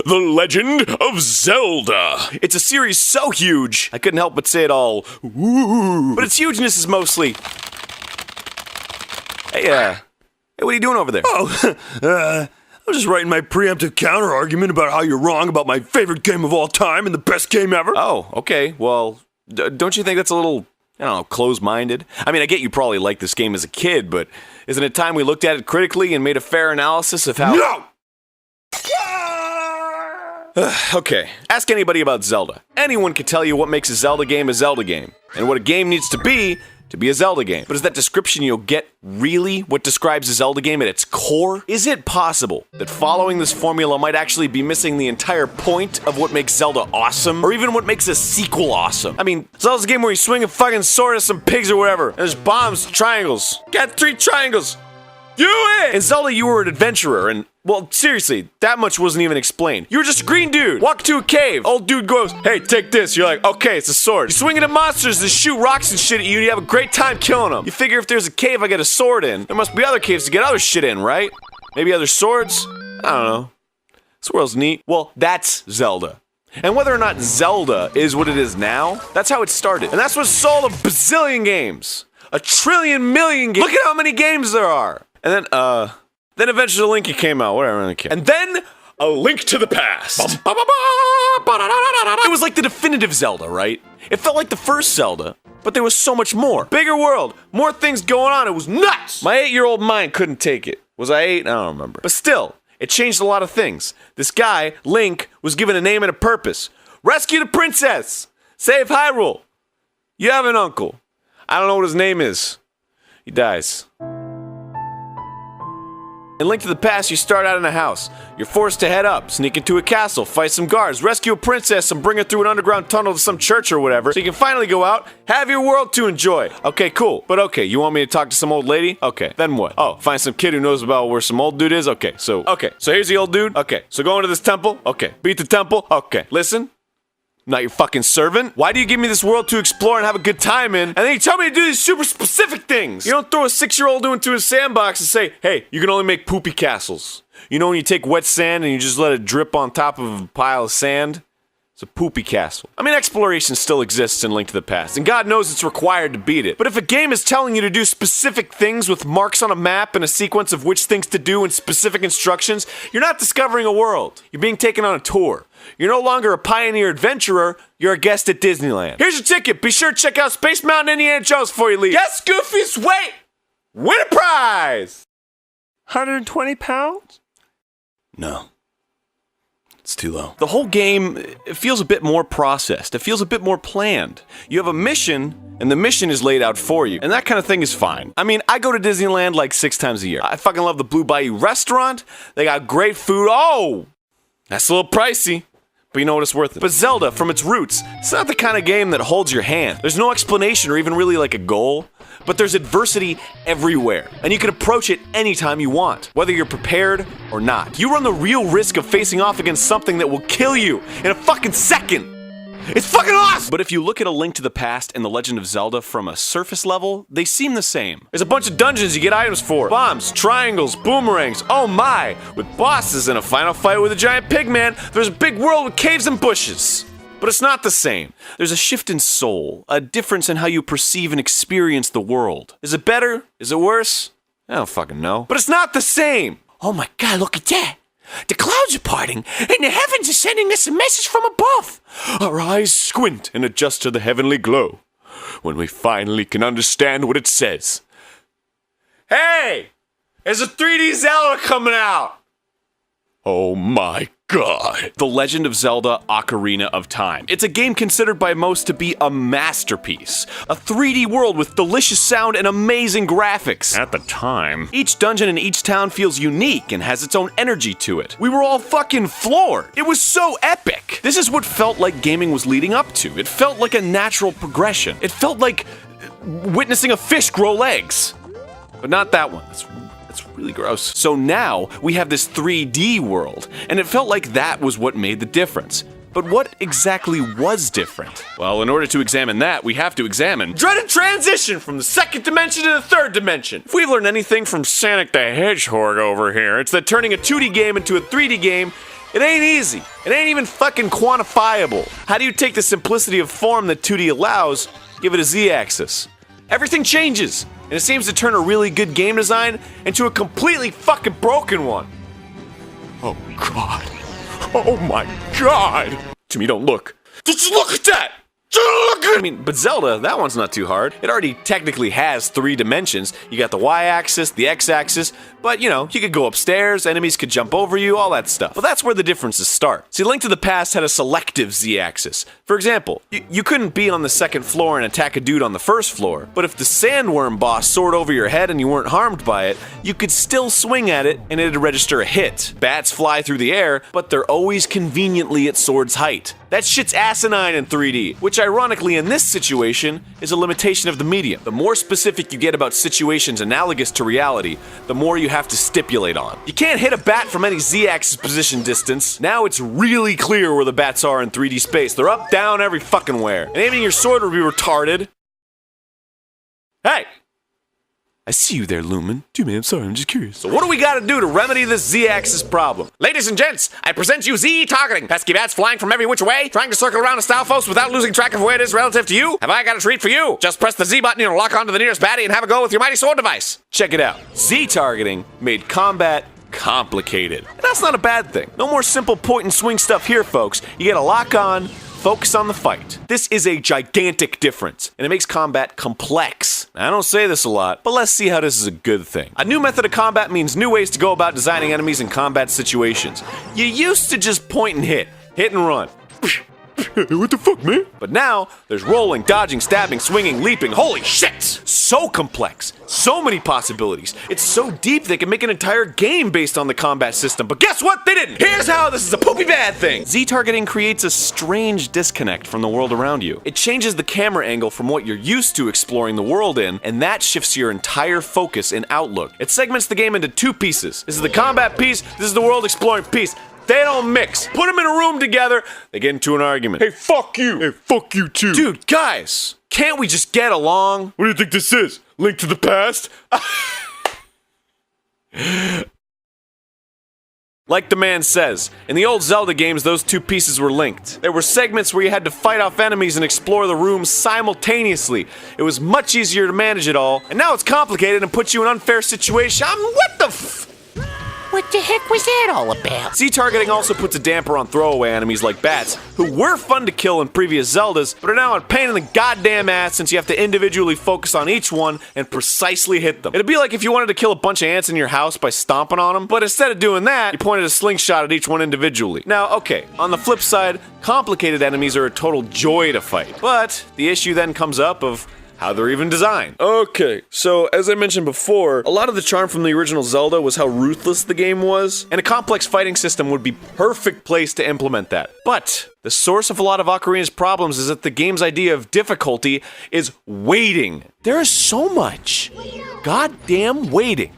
The Legend of Zelda. It's a series so huge, I couldn't help but say it all. Ooh. But its hugeness is mostly... Hey, what are you doing over there? Oh, I was just writing my preemptive counter-argument about how you're wrong about my favorite game of all time and the best game ever. Oh, okay. Well, don't you think that's a little, I don't know, closed-minded? I mean, I get you probably liked this game as a kid, but isn't it time we looked at it critically and made a fair analysis of how... No! Okay, ask anybody about Zelda. Anyone can tell you what makes a Zelda game, and what a game needs to be a Zelda game. But is that description you'll get really what describes a Zelda game at its core? Is it possible that following this formula might actually be missing the entire point of what makes Zelda awesome? Or even what makes a sequel awesome? I mean, Zelda's a game where you swing a fucking sword at some pigs or whatever, and there's bombs, triangles. Got 3 triangles. Do it! In Zelda, you were an adventurer, and, well, seriously, that much wasn't even explained. You were just a green dude. Walk to a cave. Old dude goes, hey, take this. You're like, okay, it's a sword. You swing it at monsters that shoot rocks and shit at you, and you have a great time killing them. You figure if there's a cave I get a sword in, there must be other caves to get other shit in, right? Maybe other swords? I don't know. This world's neat. Well, that's Zelda. And whether or not Zelda is what it is now, that's how it started. And that's what sold a bazillion games. A trillion million games. Look at how many games there are. And then eventually Link came out, whatever, I don't care. And then A Link to the Past. It was like the definitive Zelda, right? It felt like the first Zelda, but there was so much more. Bigger world, more things going on, it was nuts! My 8-year-old mind couldn't take it. Was I 8? I don't remember. But still, it changed a lot of things. This guy, Link, was given a name and a purpose. Rescue the princess! Save Hyrule! You have an uncle. I don't know what his name is. He dies. In Link to the Past, you start out in a house. You're forced to head up, sneak into a castle, fight some guards, rescue a princess, and bring her through an underground tunnel to some church or whatever, so you can finally go out, have your world to enjoy. Okay, cool. But okay, you want me to talk to some old lady? Okay, then what? Oh, find some kid who knows about where some old dude is? Okay, so here's the old dude. Okay, so go into this temple. Okay, beat the temple. Okay, listen. I'm not your fucking servant. Why do you give me this world to explore and have a good time in, and then you tell me to do these super specific things? You don't throw a 6-year-old into a sandbox and say, hey, you can only make poopy castles. You know when you take wet sand and you just let it drip on top of a pile of sand? It's a poopy castle. I mean, exploration still exists in Link to the Past, and God knows it's required to beat it. But if a game is telling you to do specific things with marks on a map and a sequence of which things to do and specific instructions, you're not discovering a world. You're being taken on a tour. You're no longer a pioneer adventurer, you're a guest at Disneyland. Here's your ticket. Be sure to check out Space Mountain Indiana Jones before you leave. Guess Goofy's weight! Win a prize! 120 pounds? No. It's too low. The whole game, it feels a bit more processed. It feels a bit more planned. You have a mission, and the mission is laid out for you. And that kind of thing is fine. I mean, I go to Disneyland like 6 times a year. I fucking love the Blue Bayou restaurant. They got great food. Oh! That's a little pricey. But you know what, it's worth it. But Zelda, from its roots, it's not the kind of game that holds your hand. There's no explanation or even really like a goal. But there's adversity everywhere, and you can approach it anytime you want, whether you're prepared or not. You run the real risk of facing off against something that will kill you in a fucking second. It's fucking awesome! But if you look at A Link to the Past and The Legend of Zelda from a surface level, they seem the same. There's a bunch of dungeons you get items for. Bombs, triangles, boomerangs, oh my! With bosses and a final fight with a giant pig man, there's a big world with caves and bushes. But it's not the same. There's a shift in soul, a difference in how you perceive and experience the world. Is it better? Is it worse? I don't fucking know. But it's not the same! Oh my god, look at that! The clouds are parting, and the heavens are sending us a message from above! Our eyes squint and adjust to the heavenly glow, when we finally can understand what it says. Hey! There's a 3D Zelda coming out! Oh my god. The Legend of Zelda Ocarina of Time. It's a game considered by most to be a masterpiece. A 3D world with delicious sound and amazing graphics. At the time. Each dungeon in each town feels unique and has its own energy to it. We were all fucking floored. It was so epic. This is what felt like gaming was leading up to. It felt like a natural progression. It felt like witnessing a fish grow legs. But not that one. That's really gross. So now, we have this 3D world, and it felt like that was what made the difference. But what exactly was different? Well, in order to examine that, we have to examine dreaded transition from the second dimension to the third dimension. If we've learned anything from Sonic the Hedgehog over here, it's that turning a 2D game into a 3D game It ain't easy. It ain't even fucking quantifiable. How do you take the simplicity of form that 2D allows, give it a Z-axis? Everything changes, and it seems to turn a really good game design into a completely fucking broken one. Oh God. Oh my God. Jimmy, don't look. Just look at that! I mean, but Zelda, that one's not too hard. It already technically has 3 dimensions. You got the Y-axis, the X-axis, but you know, you could go upstairs, enemies could jump over you, all that stuff. Well, that's where the differences start. See, Link to the Past had a selective Z-axis. For example, you couldn't be on the 2nd floor and attack a dude on the 1st floor, but if the sandworm boss soared over your head and you weren't harmed by it, you could still swing at it and it'd register a hit. Bats fly through the air, but they're always conveniently at sword's height. That shit's asinine in 3D, which ironically in this situation is a limitation of the medium. The more specific you get about situations analogous to reality, the more you have to stipulate on. You can't hit a bat from any Z-axis position distance. Now it's really clear where the bats are in 3D space. They're up, down, every fucking where. And aiming your sword would be retarded. Hey! I see you there, Lumen. Dude, man, I'm sorry, I'm just curious. So what do we gotta do to remedy this Z-axis problem? Ladies and gents, I present you Z-targeting. Pesky bats flying from every which way, trying to circle around a Stalfos without losing track of where it is relative to you. Have I got a treat for you? Just press the Z button and lock onto the nearest baddie and have a go with your mighty sword device. Check it out. Z-targeting made combat complicated. And that's not a bad thing. No more simple point and swing stuff here, folks. You gotta lock on, focus on the fight. This is a gigantic difference, and it makes combat complex. I don't say this a lot, but let's see how this is a good thing. A new method of combat means new ways to go about designing enemies in combat situations. You used to just point and hit and run. What the fuck, man? But now, there's rolling, dodging, stabbing, swinging, leaping. Holy shit! So complex. So many possibilities. It's so deep they can make an entire game based on the combat system. But guess what? They didn't! Here's how this is a poopy bad thing! Z-targeting creates a strange disconnect from the world around you. It changes the camera angle from what you're used to exploring the world in, and that shifts your entire focus and outlook. It segments the game into 2 pieces. This is the combat piece, this is the world exploring piece. They don't mix. Put them in a room together, they get into an argument. Hey, fuck you! Hey, fuck you too! Dude, guys, can't we just get along? What do you think this is? Link to the Past? Like the man says, in the old Zelda games, those 2 pieces were linked. There were segments where you had to fight off enemies and explore the rooms simultaneously. It was much easier to manage it all, and now it's complicated and puts you in an unfair situation. What the What the heck was that all about? Z-targeting also puts a damper on throwaway enemies like bats, who were fun to kill in previous Zeldas, but are now a pain in the goddamn ass since you have to individually focus on each one and precisely hit them. It'd be like if you wanted to kill a bunch of ants in your house by stomping on them, but instead of doing that, you pointed a slingshot at each one individually. Now, okay, on the flip side, complicated enemies are a total joy to fight, but the issue then comes up of how they're even designed. Okay, so as I mentioned before, a lot of the charm from the original Zelda was how ruthless the game was, and a complex fighting system would be perfect place to implement that. But the source of a lot of Ocarina's problems is that the game's idea of difficulty is waiting. There is so much goddamn waiting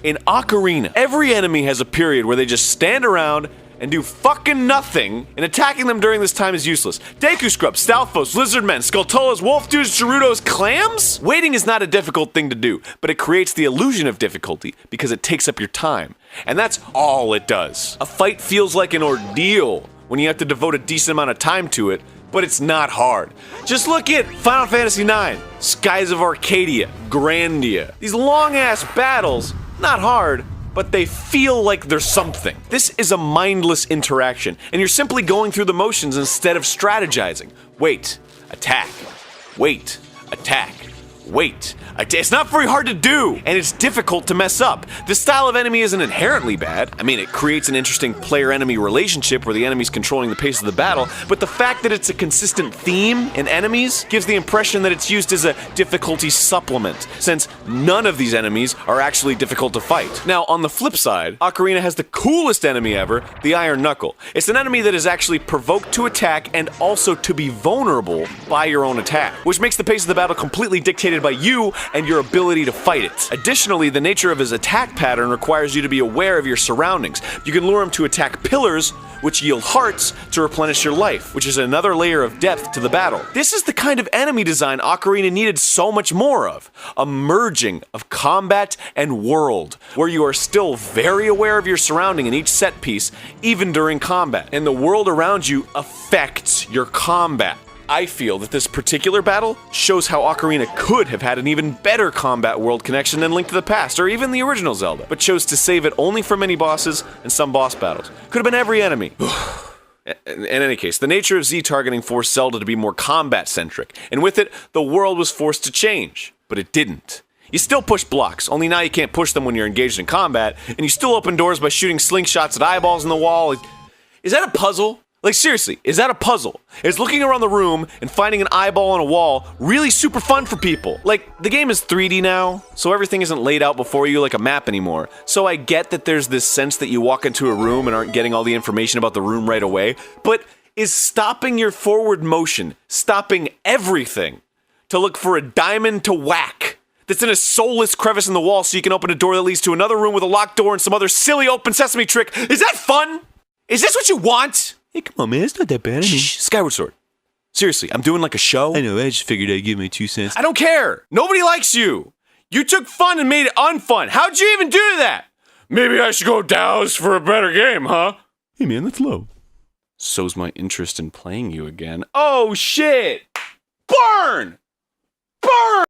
in Ocarina. Every enemy has a period where they just stand around and do fucking nothing, and attacking them during this time is useless. Deku Scrubs, Stalfos, Lizardmen, Skulltulas, Wolf Dudes, Gerudos, Clams? Waiting is not a difficult thing to do, but it creates the illusion of difficulty because it takes up your time. And that's all it does. A fight feels like an ordeal when you have to devote a decent amount of time to it, but it's not hard. Just look at Final Fantasy IX, Skies of Arcadia, Grandia. These long-ass battles, not hard, but they feel like there's something. This is a mindless interaction, and you're simply going through the motions instead of strategizing. Wait, attack, wait, attack, wait. It's not very hard to do, and it's difficult to mess up. This style of enemy isn't inherently bad. I mean, it creates an interesting player-enemy relationship where the enemy's controlling the pace of the battle, but the fact that it's a consistent theme in enemies gives the impression that it's used as a difficulty supplement, since none of these enemies are actually difficult to fight. Now, on the flip side, Ocarina has the coolest enemy ever, the Iron Knuckle. It's an enemy that is actually provoked to attack and also to be vulnerable by your own attack, which makes the pace of the battle completely dictated by you and your ability to fight it. Additionally, the nature of his attack pattern requires you to be aware of your surroundings. You can lure him to attack pillars, which yield hearts to replenish your life, which is another layer of depth to the battle. This is the kind of enemy design Ocarina needed so much more of. A merging of combat and world, where you are still very aware of your surrounding in each set piece, even during combat. And the world around you affects your combat. I feel that this particular battle shows how Ocarina could have had an even better combat world connection than Link to the Past, or even the original Zelda, but chose to save it only for many bosses and some boss battles. Could have been every enemy. In any case, the nature of Z targeting forced Zelda to be more combat-centric, and with it, the world was forced to change. But it didn't. You still push blocks, only now you can't push them when you're engaged in combat, and you still open doors by shooting slingshots at eyeballs in the wall. Is that a puzzle? Like, seriously, is that a puzzle? Is looking around the room and finding an eyeball on a wall really super fun for people? Like, the game is 3D now, so everything isn't laid out before you like a map anymore. So I get that there's this sense that you walk into a room and aren't getting all the information about the room right away, but is stopping your forward motion, stopping everything, to look for a diamond to whack that's in a soulless crevice in the wall so you can open a door that leads to another room with a locked door and some other silly open sesame trick? Is that fun? Is this what you want? Hey, come on, man, it's not that bad. Shh, Skyward Sword. Seriously, I'm doing like a show. I know, I just figured I'd give my 2 cents. I don't care. Nobody likes you. You took fun and made it unfun. How'd you even do that? Maybe I should go douse for a better game, huh? Hey, man, that's low. So's my interest in playing you again. Oh, shit! Burn! Burn!